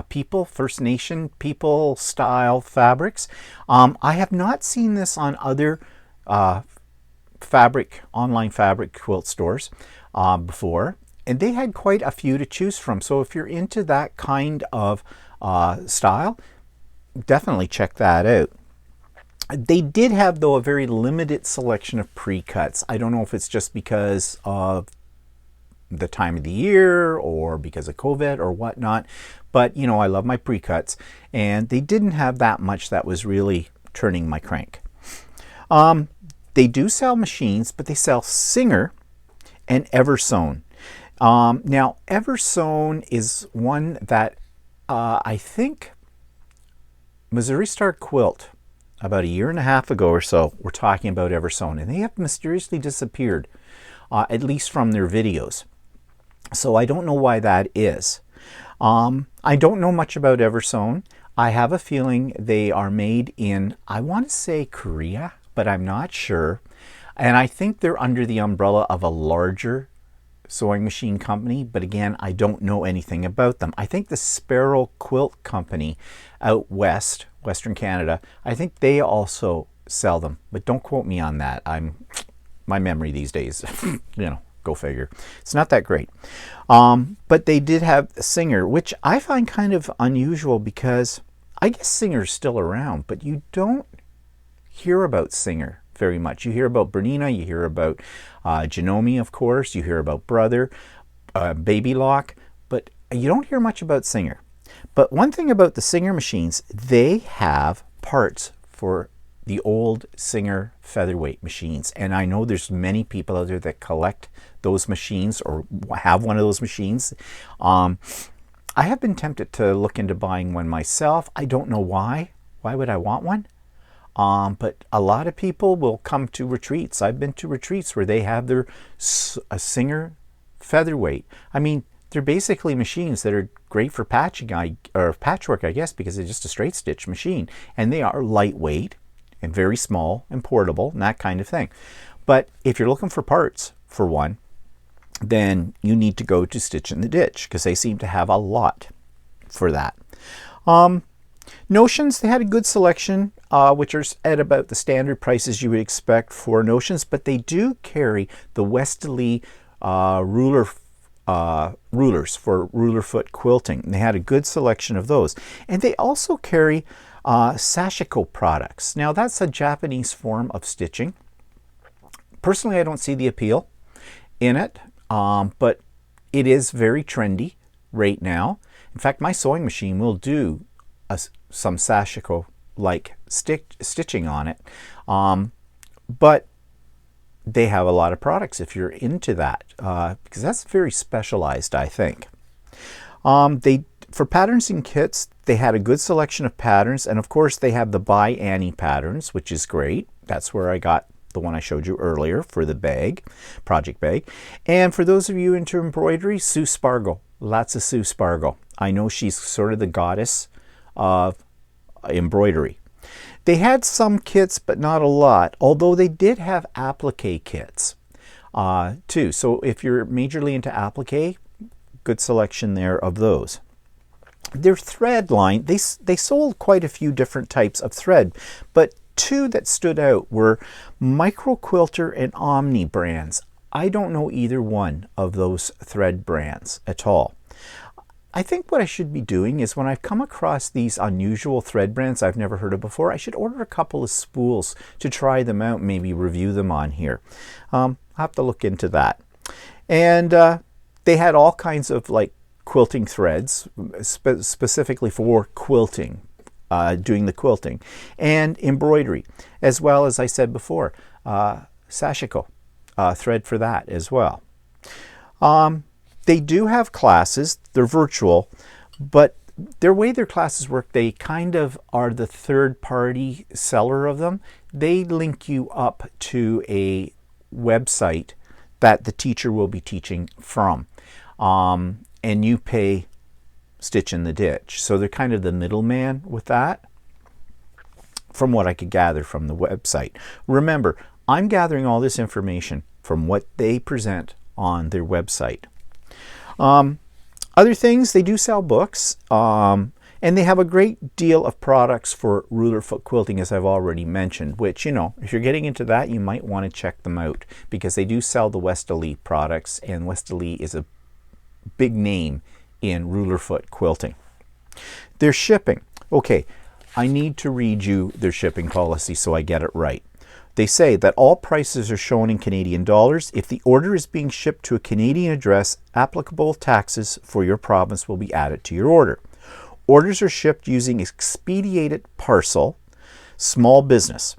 people, First Nation people style fabrics. I have not seen this on other online fabric quilt stores before, and they had quite a few to choose from. So if you're into that kind of style, definitely check that out. They did have, though, a very limited selection of pre-cuts. I don't know if it's just because of the time of the year or because of COVID or whatnot, but you know, I love my pre-cuts, and they didn't have that much that was really turning my crank. They do sell machines, but they sell Singer and Eversewn. Now, Eversewn is one that I think Missouri Star Quilt, about a year and a half ago or so, were talking about Eversewn, and they have mysteriously disappeared, at least from their videos. So I don't know why that is. I don't know much about Eversewn. I have a feeling they are made in, I want to say Korea, but I'm not sure. And I think they're under the umbrella of a larger sewing machine company, but again, I don't know anything about them. I think the Sparrow Quilt Company out west, Western Canada, I think they also sell them, but don't quote me on that. My memory these days, you know, go figure. It's not that great. But they did have Singer, which I find kind of unusual because I guess Singer's still around, but you don't hear about Singer very much. You hear about Bernina, you hear about Janome, of course, you hear about Brother, Baby Lock, but you don't hear much about Singer. But one thing about the Singer machines, they have parts for the old Singer featherweight machines. And I know there's many people out there that collect those machines or have one of those machines. I have been tempted to look into buying one myself. I don't know why. Why would I want one? But a lot of people will come to retreats. I've been to retreats where they have their Singer featherweight. I mean, they're basically machines that are great for patching or patchwork, I guess, because it's just a straight stitch machine. And they are lightweight and very small and portable and that kind of thing. But if you're looking for parts for one, then you need to go to Stitch in the Ditch because they seem to have a lot for that. Notions, they had a good selection, which are at about the standard prices you would expect for notions, but they do carry the Westerly rulers for ruler foot quilting. And they had a good selection of those. And they also carry Sashiko products. Now that's a Japanese form of stitching. Personally, I don't see the appeal in it, but it is very trendy right now. In fact, my sewing machine will do some Sashiko-like stitching on it, but they have a lot of products if you're into that, because that's very specialized, I think. For patterns and kits, they had a good selection of patterns, and of course they have the By Annie patterns, which is great. That's where I got the one I showed you earlier for the bag, project bag. And for those of you into embroidery, Sue Spargo, lots of Sue Spargo. I know she's sort of the goddess of embroidery. They had some kits, but not a lot, although they did have applique kits too. So if you're majorly into applique, good selection there of those. Their thread line, they sold quite a few different types of thread, but two that stood out were Micro Quilter and Omni brands. I don't know either one of those thread brands at all. I think what I should be doing is when I've come across these unusual thread brands I've never heard of before, I should order a couple of spools to try them out, maybe review them on here. I'll have to look into that. And they had all kinds of like quilting threads, specifically for quilting, doing the quilting, and embroidery, as well as I said before, Sashiko thread for that as well. They do have classes. They're virtual, but their way their classes work, they kind of are the third-party seller of them. They link you up to a website that the teacher will be teaching from, and you pay Stitch in the Ditch. So they're kind of the middleman with that, from what I could gather from the website. Remember, I'm gathering all this information from what they present on their website. Other things, they do sell books, and they have a great deal of products for ruler foot quilting, as I've already mentioned, which, you know, if you're getting into that, you might want to check them out, because they do sell the Westerly products, and Westerly is a big name in ruler foot quilting. Their shipping. Okay, I need to read you their shipping policy so I get it right. They say that all prices are shown in Canadian dollars. If the order is being shipped to a Canadian address, applicable taxes for your province will be added to your order. Orders are shipped using expedited parcel, small business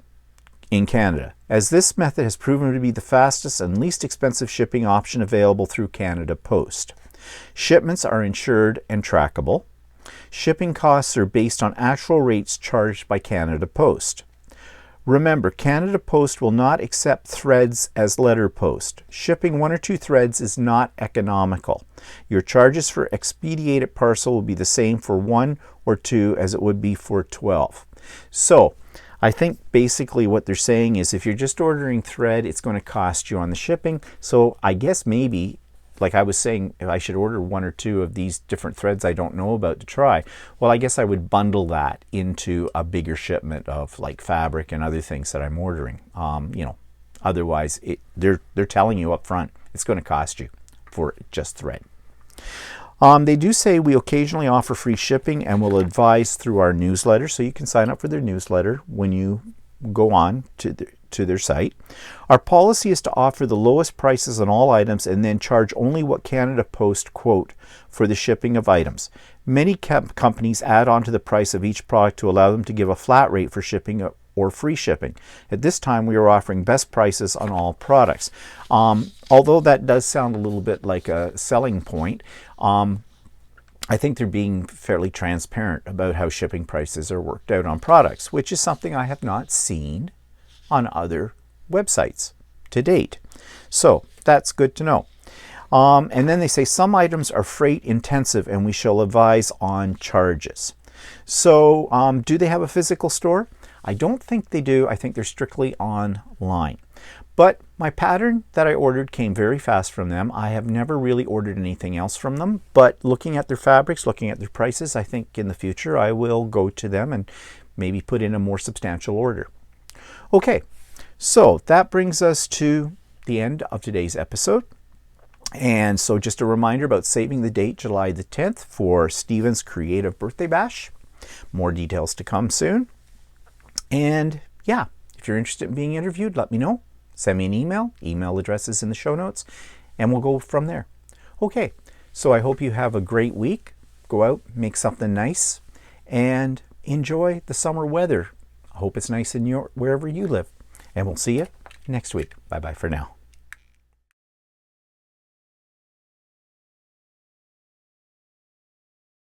in Canada, as this method has proven to be the fastest and least expensive shipping option available through Canada Post. Shipments are insured and trackable. Shipping costs are based on actual rates charged by Canada Post. Remember, Canada Post will not accept threads as letter post. Shipping 1 or 2 threads is not economical. Your charges for expedited parcel will be the same for 1 or 2 as it would be for 12. So, I think basically what they're saying is if you're just ordering thread, it's going to cost you on the shipping. So, I guess maybe, like I was saying, if I should order 1 or 2 of these different threads I don't know about to try, well, I guess I would bundle that into a bigger shipment of like fabric and other things that I'm ordering. You know, otherwise they're telling you up front it's going to cost you for just thread. They do say we occasionally offer free shipping and will advise through our newsletter, so you can sign up for their newsletter when you go on to their site. Our policy is to offer the lowest prices on all items and then charge only what Canada Post quote for the shipping of items. Many companies add on to the price of each product to allow them to give a flat rate for shipping or free shipping. At this time, we are offering best prices on all products. Although that does sound a little bit like a selling point, I think they're being fairly transparent about how shipping prices are worked out on products, which is something I have not seen on other websites to date. So that's good to know. And then they say some items are freight intensive and we shall advise on charges. So do they have a physical store? I don't think they do. I think they're strictly online. But my pattern that I ordered came very fast from them. I have never really ordered anything else from them, but looking at their fabrics, looking at their prices, I think in the future I will go to them and maybe put in a more substantial order. Okay, so that brings us to the end of today's episode. And so just a reminder about saving the date, July the 10th, for Stephen's Creative Birthday Bash. More details to come soon. And yeah, if you're interested in being interviewed, let me know. Send me an email. Email address is in the show notes, and we'll go from there. Okay, so I hope you have a great week. Go out, make something nice, and enjoy the summer weather. I hope it's nice in wherever you live. And we'll see you next week. Bye-bye for now.